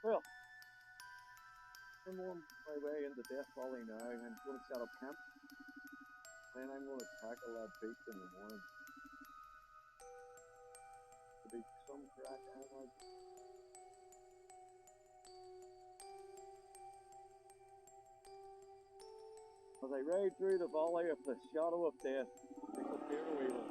Well, I'm on my way into Death Valley now. I'm going to set up camp. Then I'm going to tackle that beach in the morning. There'll be some crack anyway. As I ride through the valley of the shadow of death, I shall fear no evil.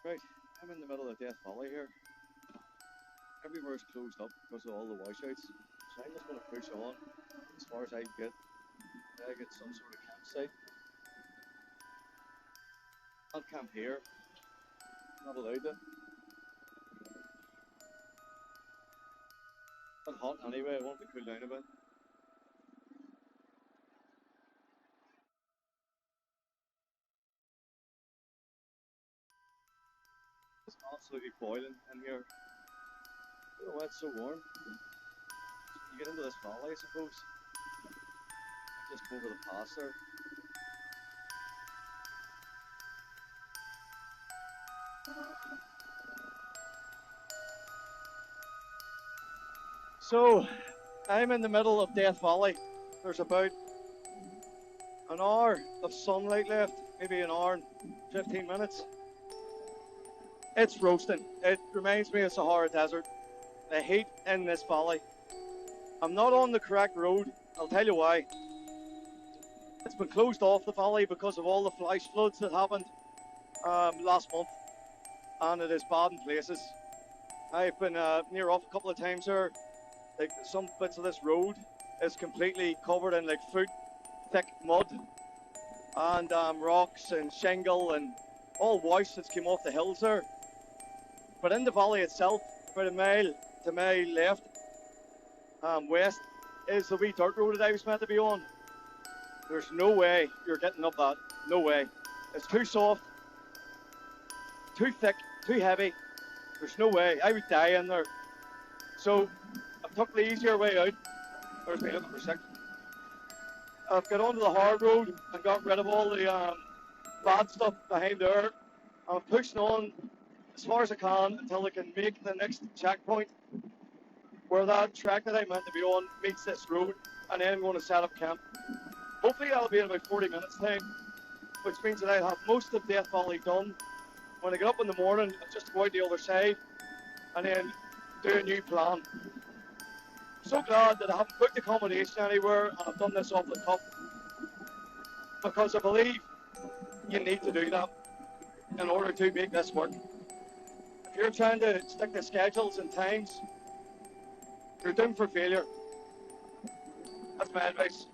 Right, I'm in the middle of Death Valley here. Everywhere's closed up because of all the washouts. So I'm just going to push on as far as I can get. I get some sort of campsite. I'll camp here. Not allowed to. It's hot anyway, I want to cool down a bit. It's absolutely boiling in here. I don't know why it's so warm. You get into this valley, I suppose. Just go over the pass there. So, I'm in the middle of Death Valley. There's about an hour of sunlight left, maybe an hour and 15 minutes. It's roasting. It reminds me of Sahara Desert. The heat in this valley. I'm not on the correct road. I'll tell you why. It's been closed off, the valley, because of all the flash floods that happened last month. And it is bad in places. I've been near off a couple of times there. Like some bits of this road is completely covered in like foot thick mud and rocks and shingle and all wash that's came off the hills there. But in the valley itself, about a mile to my left, west, is the wee dirt road that I was meant to be on. There's no way you're getting up that. No way. It's too soft, too thick, too heavy. There's no way. I would die in there. So I took the easier way out. There's me looking for sick. I've got onto the hard road and got rid of all the bad stuff behind there. I'm pushing on as far as I can until I can make the next checkpoint where that track that I'm meant to be on meets this road, and then I'm going to set up camp. Hopefully that'll be in about 40 minutes time, which means that I'll have most of Death Valley done. When I get up in the morning, I'll just go out the other side and then do a new plan. I'm so glad that I haven't booked accommodation anywhere and I've done this off the cuff, because I believe you need to do that in order to make this work. If you're trying to stick to schedules and times, you're doomed for failure. That's my advice.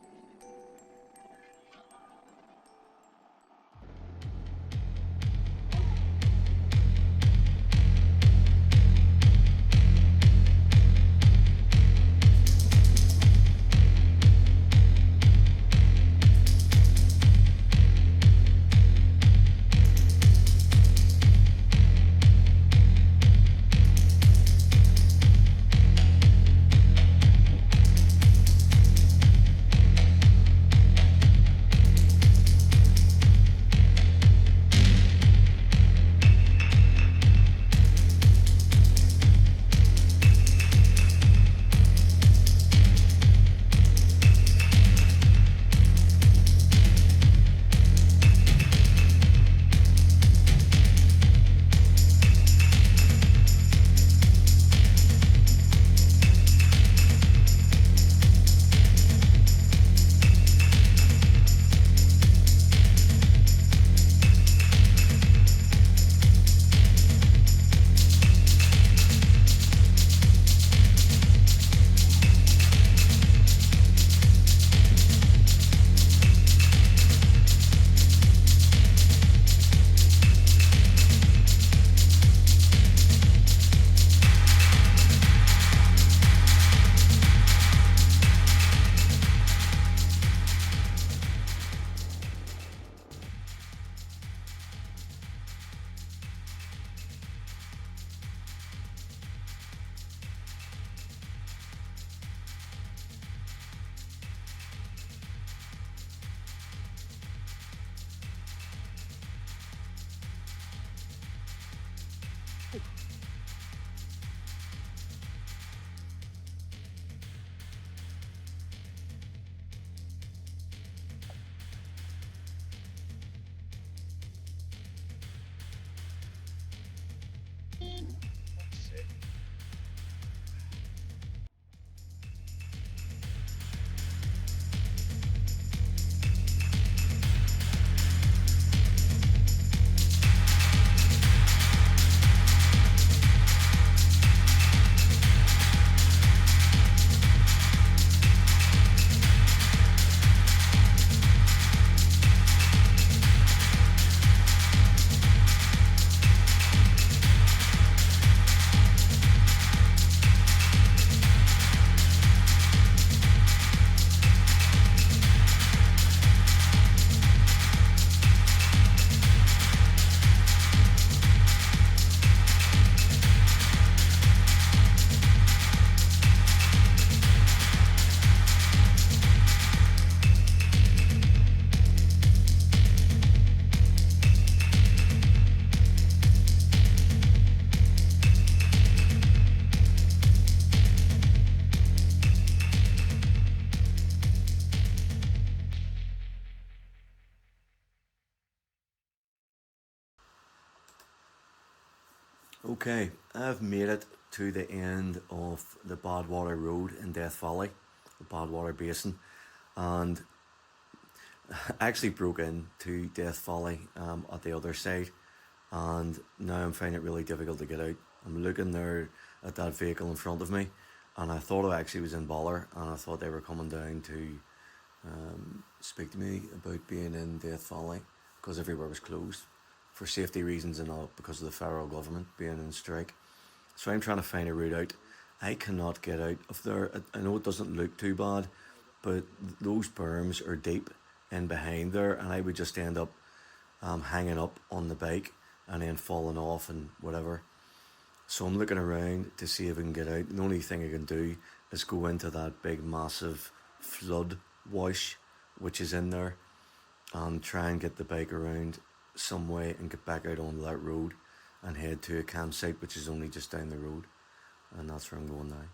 Okay, I've made it to the end of the Badwater Road in Death Valley, the Badwater Basin, and I actually broke into Death Valley at the other side, and now I'm finding it really difficult to get out. I'm looking there at that vehicle in front of me, and I thought it actually was in Baller, and I thought they were coming down to speak to me about being in Death Valley because everywhere was closed for safety reasons and not because of the federal government being in strike. So I'm trying to find a route out. I cannot get out of there. I know it doesn't look too bad, but those berms are deep in behind there, and I would just end up hanging up on the bike and then falling off and whatever. So I'm looking around to see if I can get out. The only thing I can do is go into that big massive flood wash which is in there and try and get the bike around some way and get back out onto that road and head to a campsite which is only just down the road, and that's where I'm going now.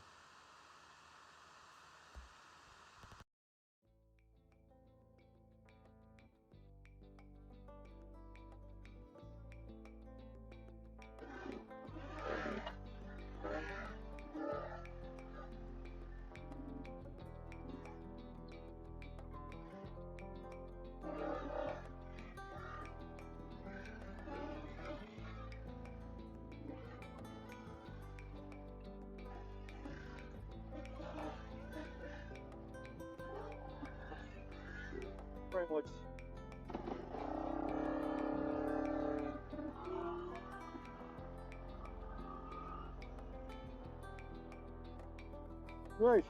Very much. Right.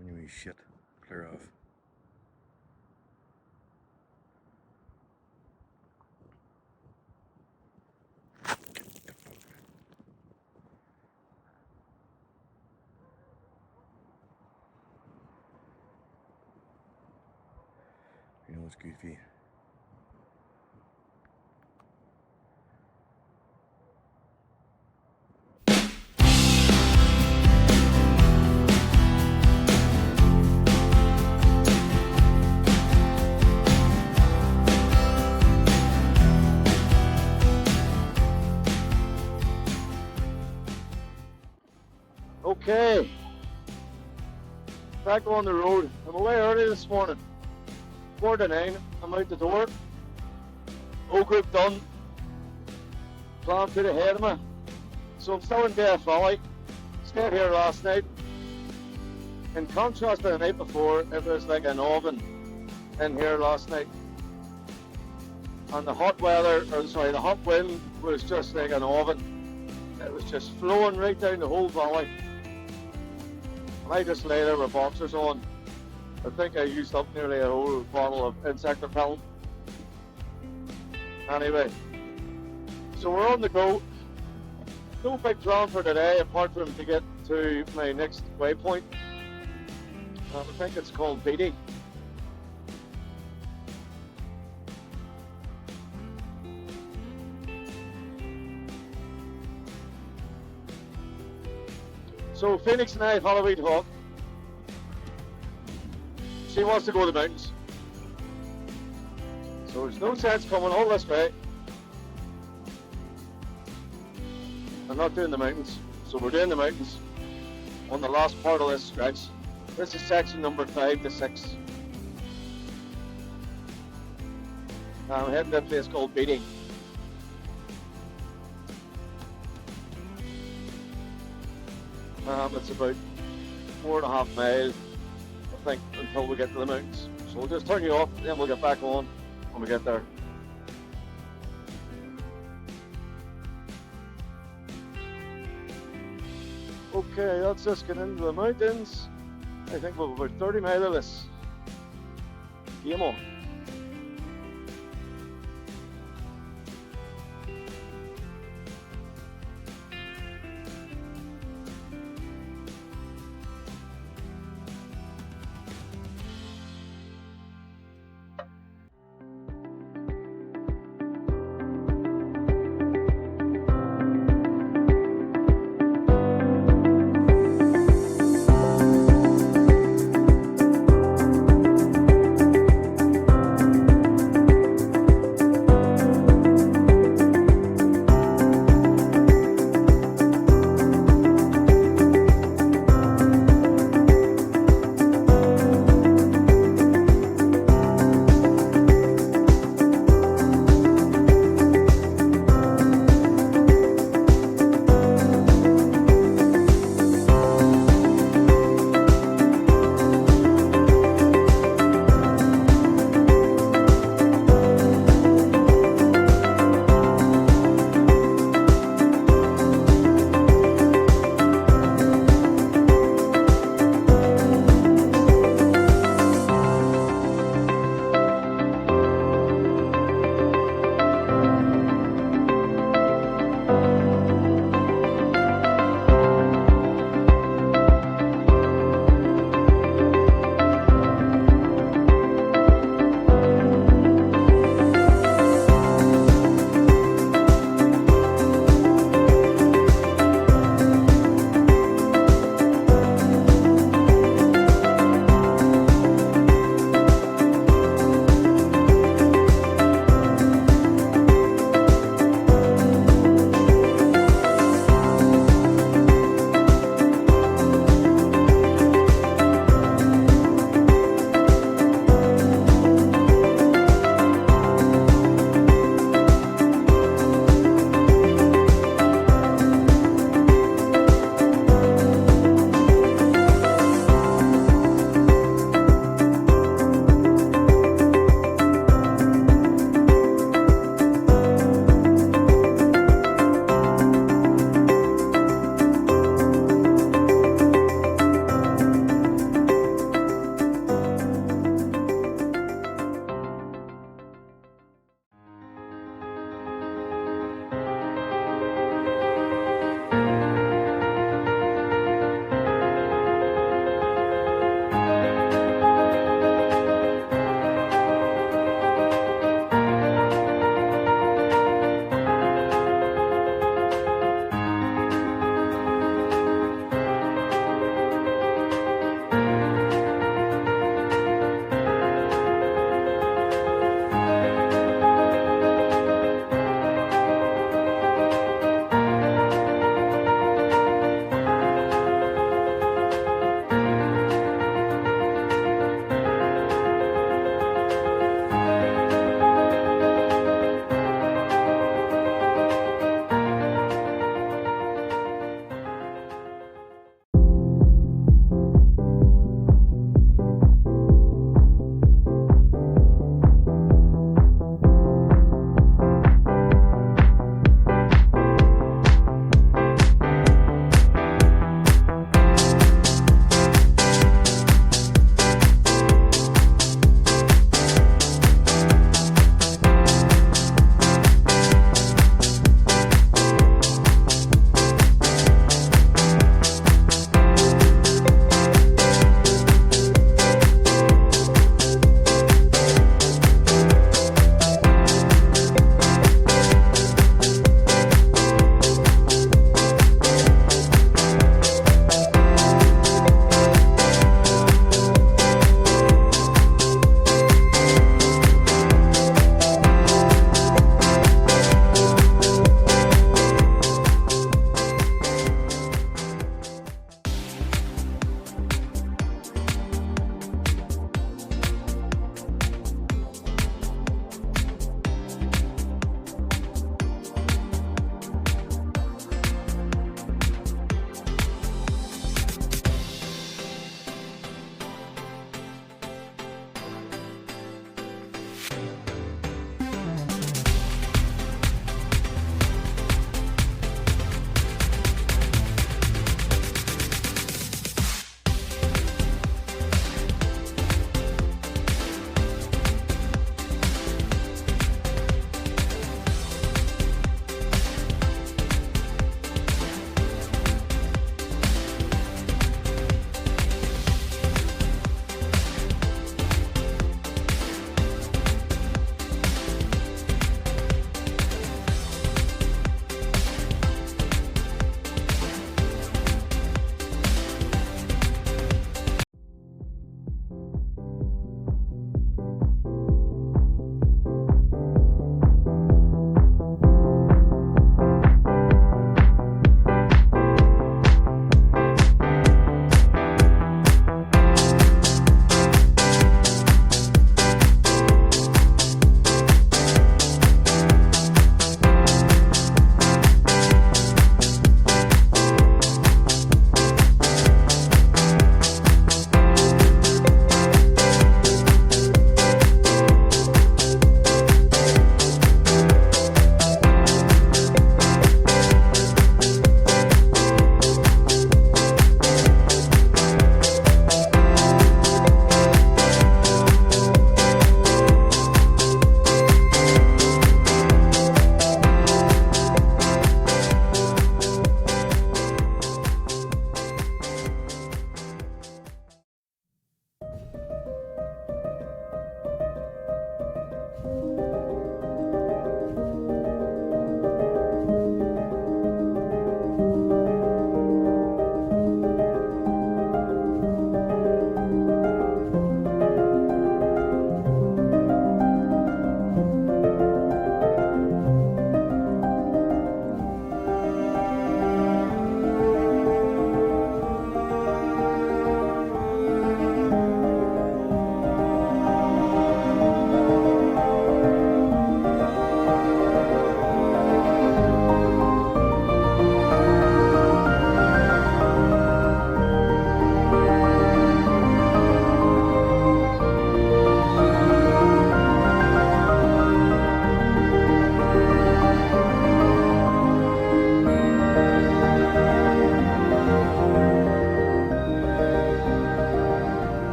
Anyway, shit, clear off. You know what's good for you? Okay. Back on the road. I'm away early this morning. 4 to 9. I'm out the door. O group done. Plan to the head of me. So I'm still in Death Valley. Stayed here last night. In contrast to the night before, it was like an oven in here last night. And the hot wind was just like an oven. It was just flowing right down the whole valley. And I just lay there with boxers on. I think I used up nearly a whole bottle of insect repellent. Anyway, so we're on the go. No big plan for today apart from to get to my next waypoint. I think it's called BD. So Phoenix and I have Halloween talk. She wants to go to the mountains. So there's no sense coming all this way. I'm not doing the mountains. So we're doing the mountains on the last part of this stretch. This is section number 5 to 6. I'm heading to a place called BD. It's about 4.5 miles, I think, until we get to the mountains. So we'll just turn you off, then we'll get back on when we get there. Okay, that's us getting into the mountains. I think we've about 30 miles of this. Game on.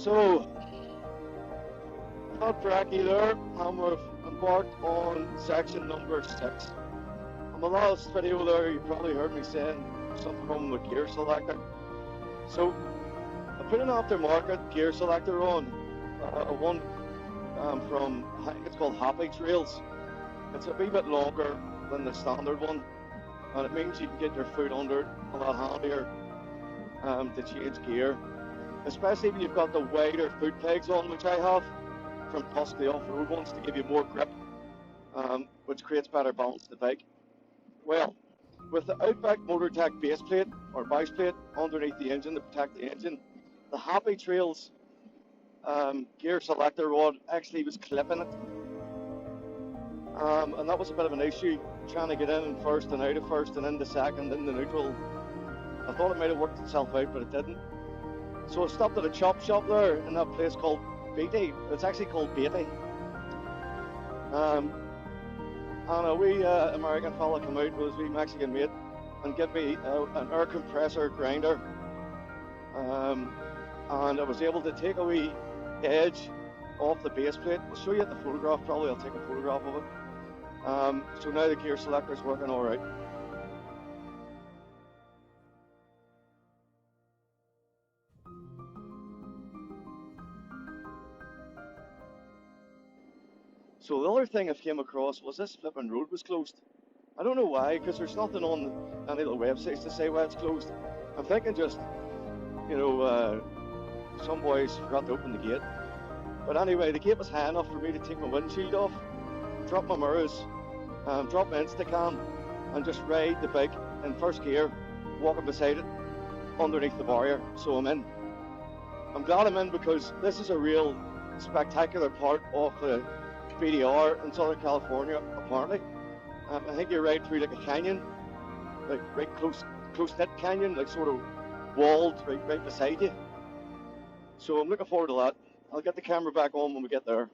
So, not bracky there, and we've embarked on section number 6. On the last video there, you probably heard me saying something wrong with gear selector. So, I put an aftermarket gear selector on, one from, I think it's called Happy Trails. It's a wee bit longer than the standard one, and it means you can get your foot under it a lot handier to change gear, especially when you've got the wider foot pegs on, which I have from Tusky off-road ones to give you more grip, which creates better balance to the bike. Well, with the Outback MotorTech base plate or base plate underneath the engine to protect the engine, the Happy Trails gear selector rod actually was clipping it, and that was a bit of an issue trying to get in first and out of first and into second into neutral. I thought it might have worked itself out, but it didn't. So I stopped at a chop shop there in that place called BD. It's actually called BD. And a wee American fella came out with his wee Mexican mate and gave me an air compressor grinder. And I was able to take a wee edge off the base plate. I'll show you the photograph, probably I'll take a photograph of it. So now the gear selector is working all right. So the other thing I came across was this flipping road was closed. I don't know why, because there's nothing on any of the websites to say why it's closed. I'm thinking just, some boys forgot to open the gate. But anyway, the gate was high enough for me to take my windshield off, drop my mirrors, drop my Instacam, and just ride the bike in first gear, walking beside it, underneath the barrier, so I'm in. I'm glad I'm in because this is a real spectacular part of the BDR in Southern California, apparently. I think you ride through like a canyon, like right close-knit canyon, like sort of walled right beside you. So I'm looking forward to that. I'll get the camera back on when we get there.